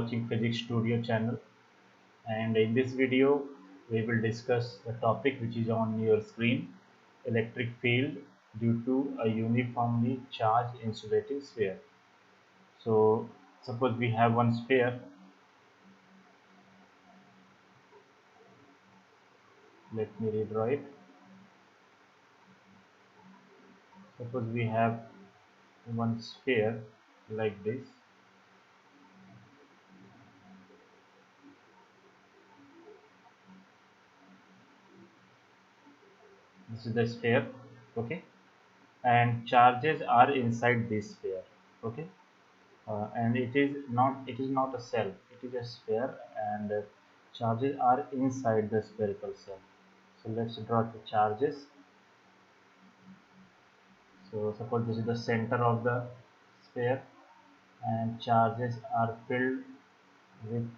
watching Physics Studio channel, and in this video we will discuss the topic which is on your screen: electric field due to a uniformly charged insulating sphere. So suppose we have one sphere. Let me redraw it. Suppose we have one sphere like this. This is the sphere, okay, and charges are inside this sphere, okay, and it is not a cell, it is a sphere, and charges are inside the spherical cell. So let's draw the charges. So suppose this is the center of the sphere, and charges are with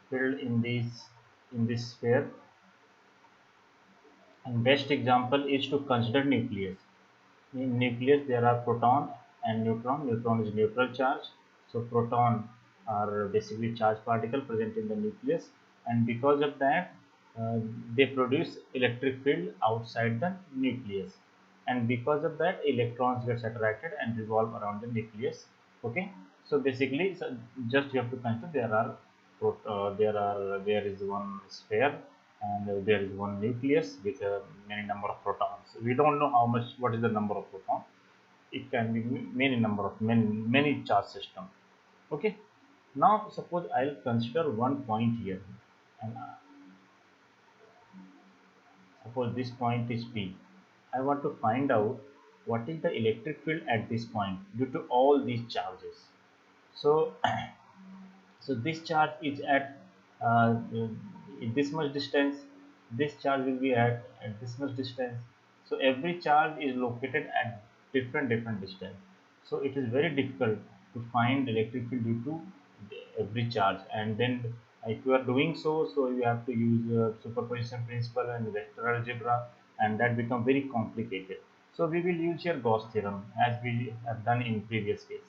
filled in this sphere. And best example is to consider nucleus. In nucleus there are proton and neutron. Neutron is neutral charge, so proton are basically charged particle present in the nucleus, and because of that they produce electric field outside the nucleus, and because of that electrons gets attracted and revolve around the nucleus. Okay, so basically, just you have to consider there is one sphere, and there is one nucleus with many number of protons. We don't know what is the number of protons. It can be many number of many charge system. Okay, now suppose I'll consider one point here, and suppose this point is P. I want to find out what is the electric field at this point due to all these charges. So so this charge is at this much distance, this charge will be at this much distance. So every charge is located at different distance, so it is very difficult to find electric field due to every charge. And then if you are doing so you have to use superposition principle and vector algebra, and that become very complicated. So we will use here Gauss theorem as we have done in previous case.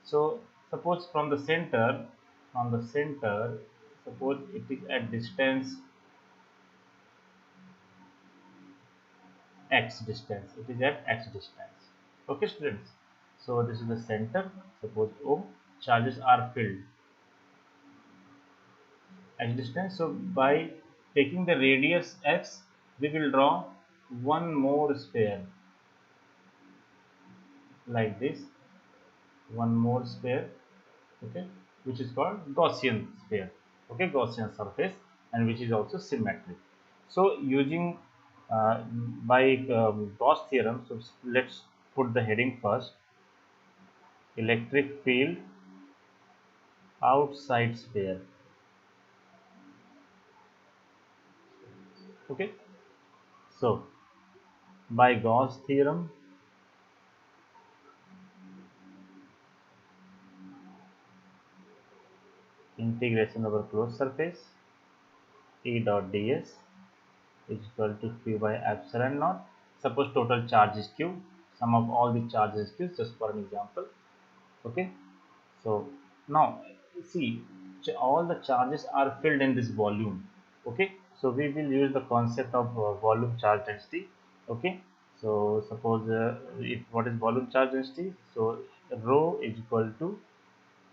So suppose from the center, suppose it is at distance x distance, it is at x distance. Okay students, so this is the center. Suppose O, charges are filled x distance. So by taking the radius x, we will draw one more sphere like this, one more sphere, okay, which is called Gaussian sphere, okay, Gaussian surface, and which is also symmetric. So using by Gauss theorem, so let's put the heading first: electric field outside sphere. Okay, so by Gauss theorem, integration over closed surface E dot ds is equal to q by epsilon naught. Suppose total charge is q, sum of all the charges is q, just for an example. Okay, so now see, all the charges are filled in this volume. Okay, so we will use the concept of volume charge density. Okay, so suppose what is volume charge density? So rho is equal to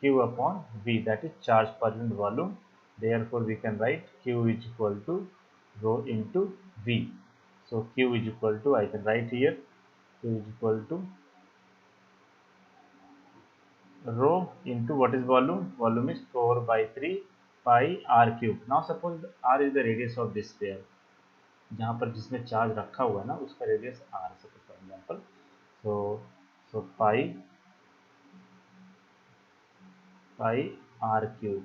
q upon v, that is charge per unit volume. Therefore we can write q is equal to rho into v. So q is equal to, I can write here, q is equal to rho into what is volume? Volume is 4 by 3 pi r cube. Now suppose r is the radius of this sphere, जहाँ पर जिसमें charge रखा हुआ है ना उसका radius r, suppose for example. So pi r cube.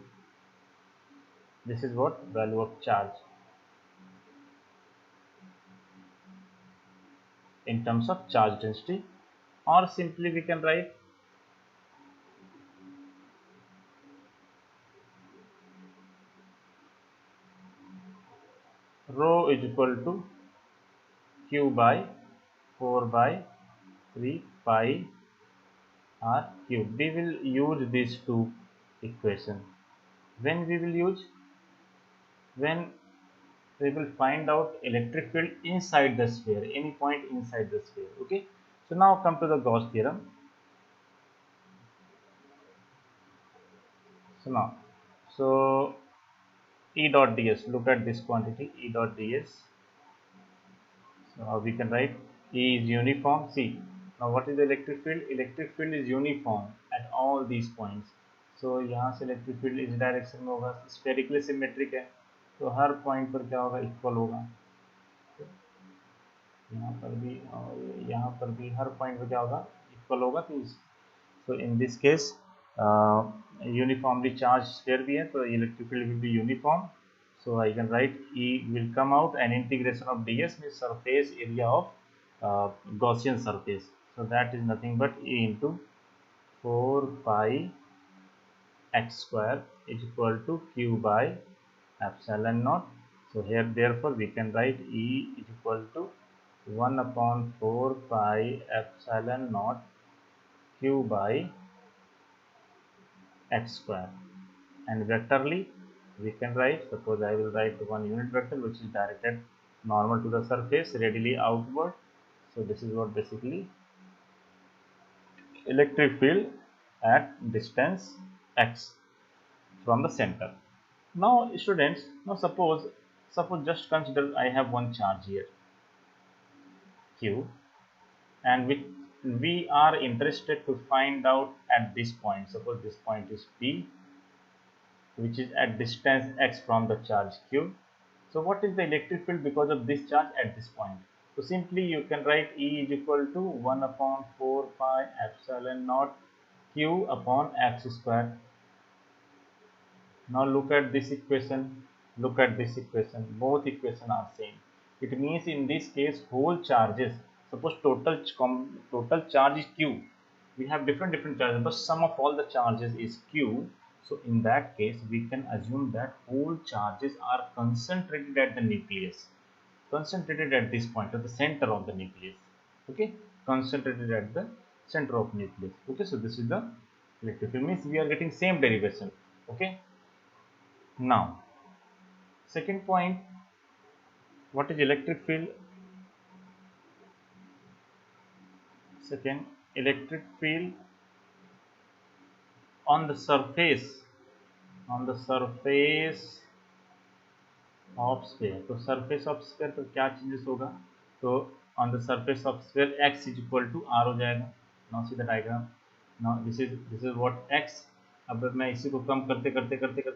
This is what value of charge in terms of charge density, or simply we can write rho is equal to q by 4 by 3 pi r cube. We will use these two equations. When we will use, when we will find out electric field inside the sphere, any point inside the sphere. Okay, so now come to the Gauss theorem. So now, so E dot ds, look at this quantity E dot ds. So we can write E is uniform. See, now what is the electric field? Electric field is uniform at all these points. So यहाँ से electric field इस direction में होगा, spherically symmetric है, तो हर point पर क्या होगा, इक्वल होगा। यहाँ पर भी और यहाँ पर भी हर पॉइंट पर क्या होगा, इक्वल होगा। तो in this case uniformly charge sphere भी है, तो electric field will be uniform. So I can write E will come out, and integration of ds means surface area of Gaussian surface. So that is nothing but E into 4 pi x square is equal to q by epsilon naught. So here therefore we can write E is equal to 1 upon 4 pi epsilon naught q by x square. And vectorly we can write, suppose I will write one unit vector which is directed normal to the surface, radially outward. So this is what basically electric field at distance x from the center. Now students, now suppose just consider I have one charge here q, and we are interested to find out at this point. Suppose this point is P, which is at distance x from the charge q. So what is the electric field because of this charge at this point? So simply you can write E is equal to 1 upon 4 pi epsilon naught q upon x square. Now look at this equation, both equations are same. It means in this case whole charges, suppose total charge is q, we have different charges, but sum of all the charges is q. So in that case we can assume that whole charges are concentrated at the nucleus, concentrated at this point at the center of the nucleus. Okay, concentrated at the center of nucleus. Okay, so this is the electric field, means we are getting same derivation. Okay, now second point, what is electric field? Second, electric field on the surface of sphere. तो surface of sphere पर क्या changes होगा? तो on the surface of sphere x is equal to r हो जाएगा. Now see the diagram. Now this is what x. अब मैं इसी को कम करते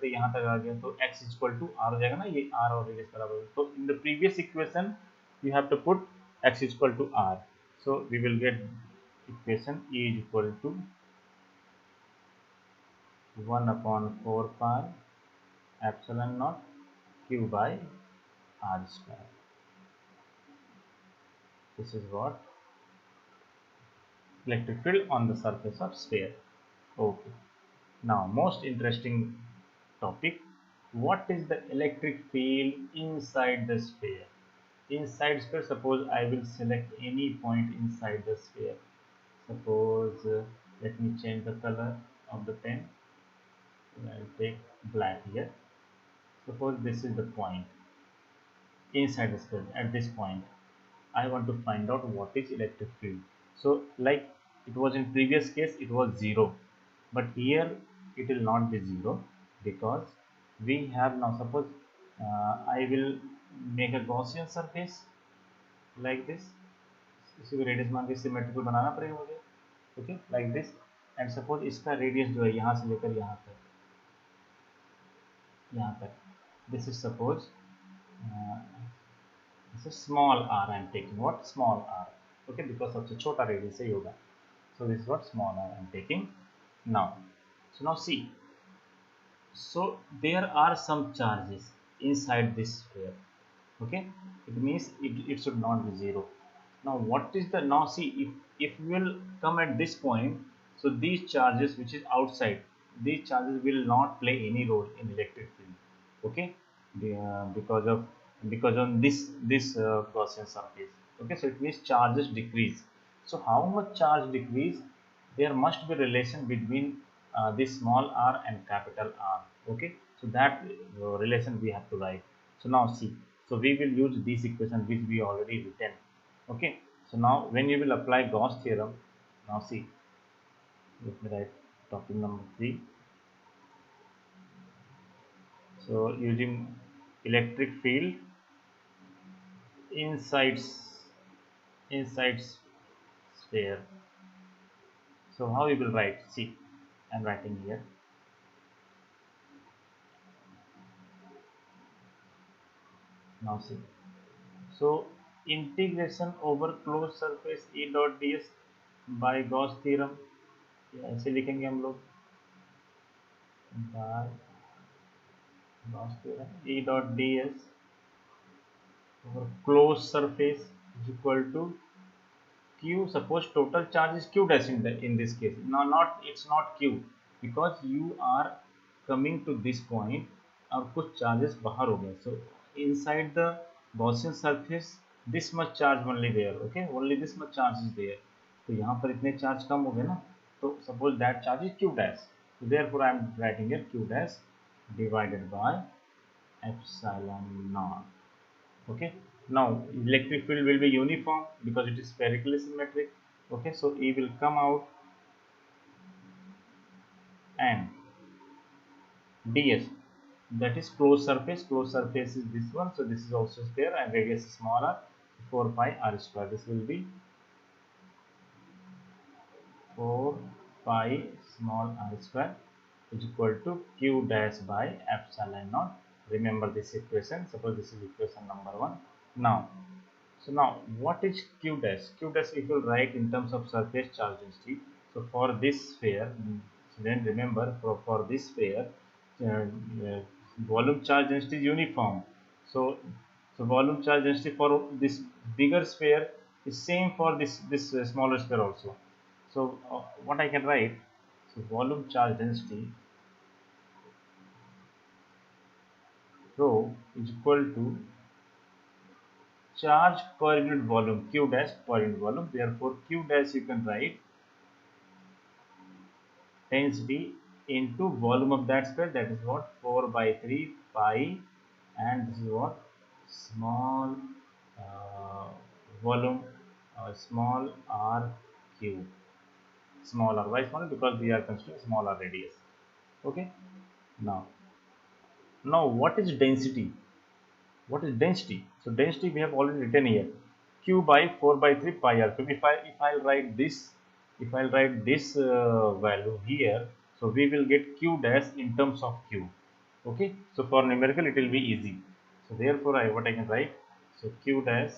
यहाँ तक आ गया, तो x is equal to r हो जाएगा ना, ये r और radius बराबर. तो in the previous equation you have to put x is equal to r. So we will get equation E is equal to 1 upon 4 pi epsilon naught q by r square. This is what electric field on the surface of sphere. Okay, now most interesting topic, what is the electric field inside the sphere? Inside sphere, suppose I will select any point inside the sphere. Suppose let me change the color of the pen. I'll take black here. Suppose this is the point inside the sphere. At this point I want to find out what is electric field. So like it was in previous case, it was 0, but here it will not be 0, because we have now, suppose I will make a Gaussian surface like this. इसी को radius मान के symmetrical बनाना पड़ेगा मुझे. Okay, like this. And suppose इसका radius जो है यहाँ से लेकर यहाँ तक, this is suppose this is small r I am taking. What small r? Okay, because सबसे छोटा रेडियस ही होगा. So this is what small r I am taking now. So now see, so there are some charges inside this sphere. Okay, it means it should not be 0. Now what is the, now see, if we will come at this point, so these charges which is outside, these charges will not play any role in electric field. Okay, because on this Gaussian surface. Okay, so it means charges decrease. So how much charge decrease? There must be relation between this small r and capital R. Okay, So that relation we have to write. So now see, so we will use this equation which we already written. Okay, so now when you will apply Gauss theorem, now see, let me write topic number 3. So using electric field inside inside sphere. So how you will write? See, I am writing here. Now see. So integration over closed surface E dot ds by Gauss theorem, ऐसे लिखेंगे हम लोग, by Gauss theorem E dot ds over closed surface is equal to q. Suppose total charge is q dash in this case. No, not, it's not q, because you are coming to this point और कुछ charges बाहर हो गए. So inside the Gaussian surface this much charge only there. Okay, only this much charge is there. तो यहाँ पर इतने charge कम हो गए ना, तो suppose that charge is q dash. So therefore I am writing here q dash divided by epsilon naught. Okay, now electric field will be uniform because it is spherically symmetric. Okay, so E will come out and ds, that is closed surface is this one, so this is also sphere and radius is smaller, 4 pi r square. This will be 4 pi small r square is equal to q dash by epsilon naught. Remember this equation. Suppose this is equation number 1. Now, so now what is q dash? Q dash if you write in terms of surface charge density. So for this sphere, then remember for this sphere, volume charge density is uniform. So volume charge density for this bigger sphere is same for this smaller sphere also. So what I can write? So volume charge density rho is equal to charge per unit volume, q dash per unit volume. Therefore q dash you can write density into volume of that sphere, that is what, 4 by 3 pi, and this is what, small volume, small r cube. Small r, why small? Because we are considering small r radius. Okay, now what is density? What is density? So density we have already written here, q by 4 by 3 pi r cube. If I'll write this, value here, so we will get q dash in terms of q. Okay, so for numerical it will be easy. So therefore what I can write, so q dash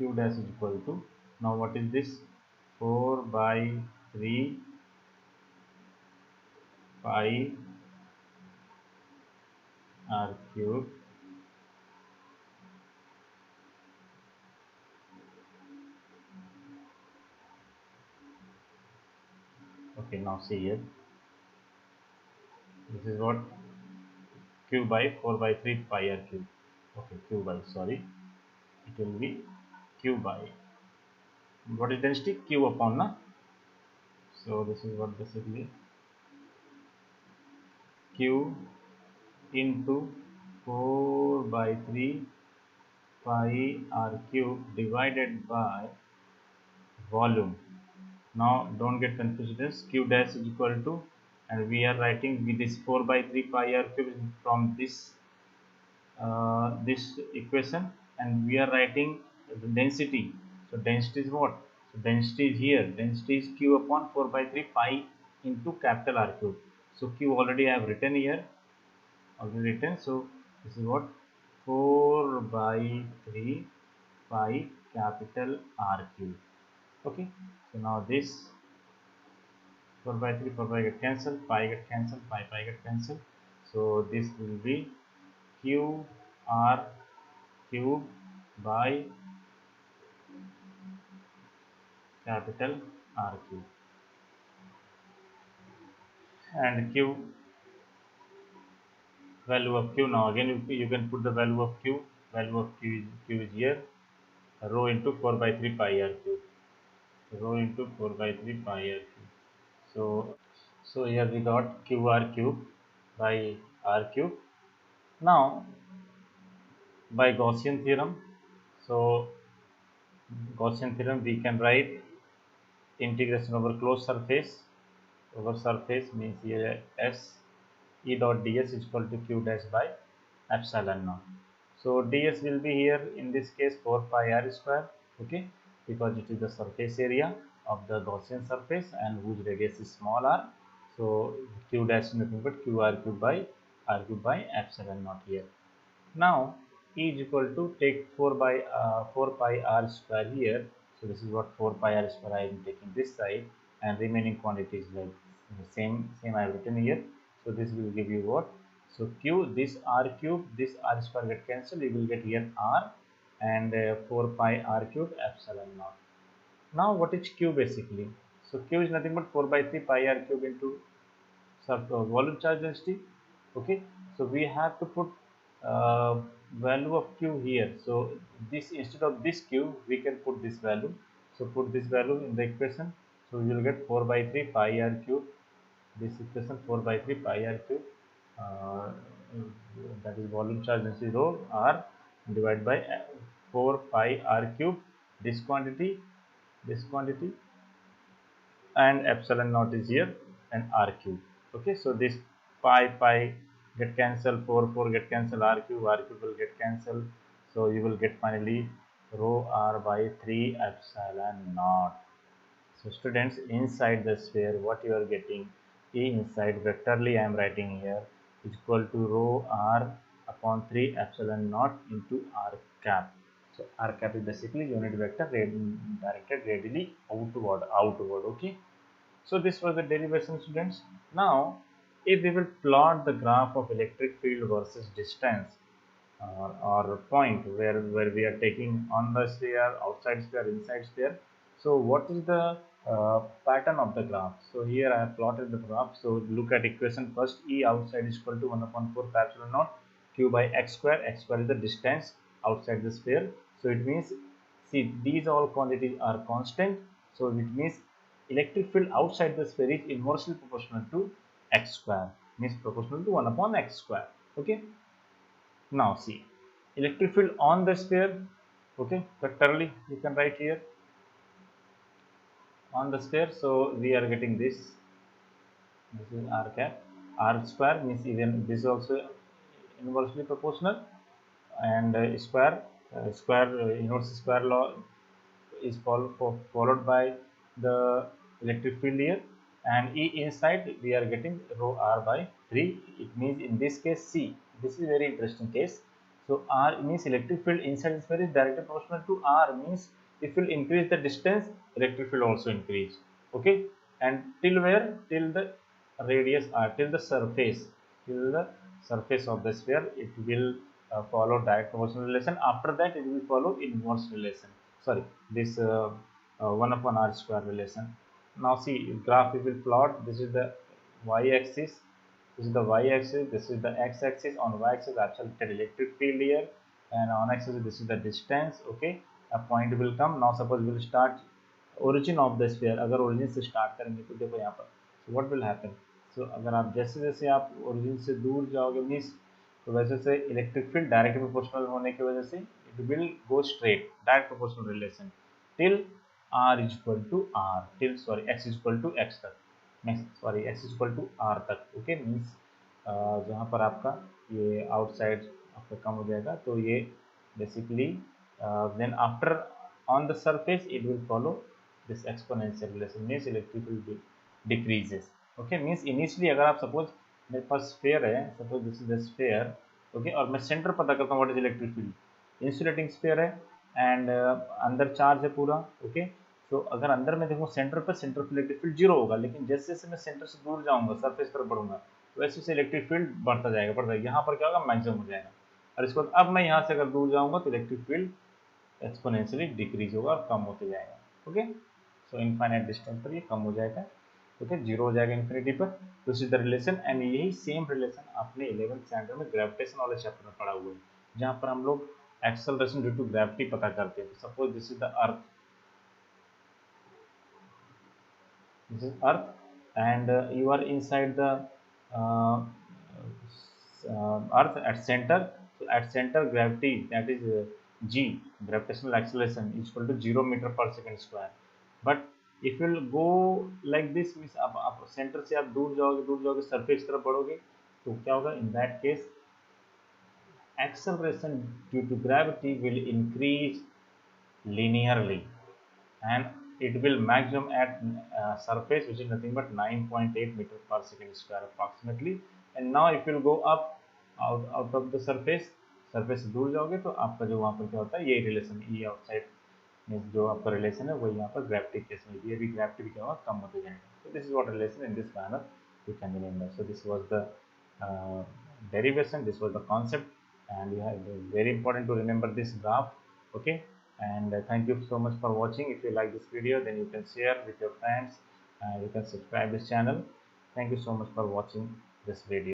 is equal to, now what is this, 4 by 3 pi r cube. Okay, now see here, this is what, q by 4 by 3 pi r cube. Okay, q by, sorry, it will be q by, what is density? Q upon na. So this is what basically q into 4 by 3 pi r cube divided by volume. Now don't get confused, this q dash is equal to, and we are writing with this 4 by 3 pi r cube from this equation, and we are writing the density. So density is what? So density is here, density is q upon 4 by 3 pi into capital R cube. So q already I have written here, so this is what, 4 by 3 pi capital R cube. Okay, so now this 4 by 3, 4 by get cancelled, pi get cancelled, pi get cancelled. So this will be q r cube by capital R cube, and q, value of q. Now again you can put the value of q. Value of q is here, rho into 4 by 3 pi r cube, rho into 4 by 3 pi r cube. So here we got QR cube by R cube. Now by Gaussian theorem, so Gaussian theorem we can write integration over closed surface means here S E dot ds is equal to q dash by epsilon naught. So ds will be here in this case 4 pi r square, okay, because it is the surface area of the Gaussian surface and whose radius is small r. So q dash is nothing but q r cube by r cube by epsilon naught here. Now E is equal to take 4 pi r square here. So this is what 4 pi r square I am taking this side, and remaining quantities like same I have written here. So this will give you what? So q, this r cube, this r square get cancelled. You will get here r and 4 pi r cube epsilon naught. Now what is q basically? So q is nothing but 4 by 3 pi r cube into volume charge density. Okay, so we have to put value of q here. So this, instead of this q we can put this value. So put this value in the equation. So you will get 4 by 3 pi r cube, this equation 4 by 3 pi r cube, uh, that is volume charge density rho r divided by 4 pi r cube, this quantity and epsilon naught is here and r cube. Okay, so this pi get cancelled, 4 get cancelled, r cube will get cancelled. So you will get finally rho r by 3 epsilon naught. So students, inside the sphere what you are getting, E inside vectorly I am writing here is equal to rho r upon 3 epsilon naught into r cap. So r cap is basically unit vector directed radially outward. Okay, so this was the derivation, students. Now if we will plot the graph of electric field versus distance or point where we are taking on the sphere, outside sphere, inside sphere. So what is the pattern of the graph? So here I have plotted the graph. So look at equation first. E outside is equal to 1 upon 4 pi epsilon naught q by x square. X square is the distance outside the sphere. So it means, see, these all quantities are constant. So it means electric field outside the sphere is inversely proportional to x square, means proportional to 1 upon x square. Okay. Now see, electric field on the sphere, okay, vectorally you can write here on the sphere. So we are getting this is r cap, r square means even this is also inversely proportional, and inverse square law is followed by the electric field here, and E inside we are getting rho r by 3. It means in this case, see, this is very interesting case. So r means electric field inside the sphere is directly proportional to r, means if you increase the distance, electric field also increase. Okay, and till where? Till the radius r, till the surface of the sphere, it will follow direct proportional relation. After that it will follow inverse relation, sorry, this 1 upon r square relation. Now see, graph we will plot. This is the y-axis, this is the y-axis, this is the x-axis. On y-axis absolute electric field here, and on x-axis this is the distance. Okay, a point will come. Now suppose we will start origin of the sphere. अगर origin से start करेंगे तो देखो यहाँ पर, so what will happen? So अगर आप जैसे जैसे आप origin से दूर जाओगे मीन्स, तो वैसे से इलेक्ट्रिक फील्ड डायरेक्ट प्रोपोर्शनल होने की वजह से it will go straight, direct proportional relation till r is equal to r, till sorry x is equal to x तक, sorry x is equal to r तक. Okay, means जहाँ पर आपका ये आउटसाइड आपका कम हो जाएगा, तो ये basically then after on the surface it will follow this exponential relation, means electric field decreases. Okay, means initially अगर आप सपोज मेरे पास स्फीयर है, suppose this is the sphere, okay, और मैं सेंटर पता करता हूँ what is electric field. Insulating sphere है एंड अंदर चार्ज है पूरा. ओके, तो अगर अंदर में देखूँ सेंटर पर, सेंटर पर इलेक्ट्रिक फील्ड जीरो होगा, लेकिन जैसे जैसे मैं सेंटर से दूर जाऊँगा, सरफेस तरफ बढ़ूंगा, तो वैसे वैसे इलेक्ट्रिक फील्ड बढ़ता जाएगा. यहाँ पर क्या होगा, मैक्सिमम हो जाएगा. और इसको अब मैं यहाँ से अगर दूर जाऊँगा तो इलेक्ट्रिक फील्ड एक्सपोनेंशियली डिक्रीज होगा और कम होते जाएगा. ओके, सो इनफाइनाइट डिस्टेंस पर ये कम हो जाएगा. ओके, जीरो हो जाएगा इन्फिनिटी पर. This is the relation, and यही सेम रिलेशन आपने 11th स्टैंडर्ड में ग्रेविटेशन वाले चैप्टर में पढ़ा हुआ है, जहाँ पर हम लोग एक्सेलरेशन ड्यू टू ग्रेविटी पता करते हैं. Suppose this is the earth, and you are inside the uh, earth at center. So at center gravity, that is g, gravitational acceleration, is equal to 0 meter per second square. But if you will go like this, means आप center से आप दूर जाओगे surface की तरफ बढ़ोगे, तो क्या होगा? In that case, acceleration due to gravity will increase linearly, and it will maximum at surface, which is nothing but 9.8 meter per second square approximately. And now if you go up out of the surface, surface से दूर जाओगे तो आपका जो वहाँ पर क्या होता है, ये रिलेशन ई आउटसाइड मीन्स जो आपका रिलेशन है वो यहाँ पर ग्रेविटी केस में ये भी ग्रेविटी भी क्या होगा, कम होते जाएगा. So this is what relation in this manner you can remember. So this was the derivation, this was the concept, and you have very important to remember this graph. Okay, and thank you so much for watching. If you like this video, then you can share with your friends, you can subscribe this channel. Thank you so much for watching this video.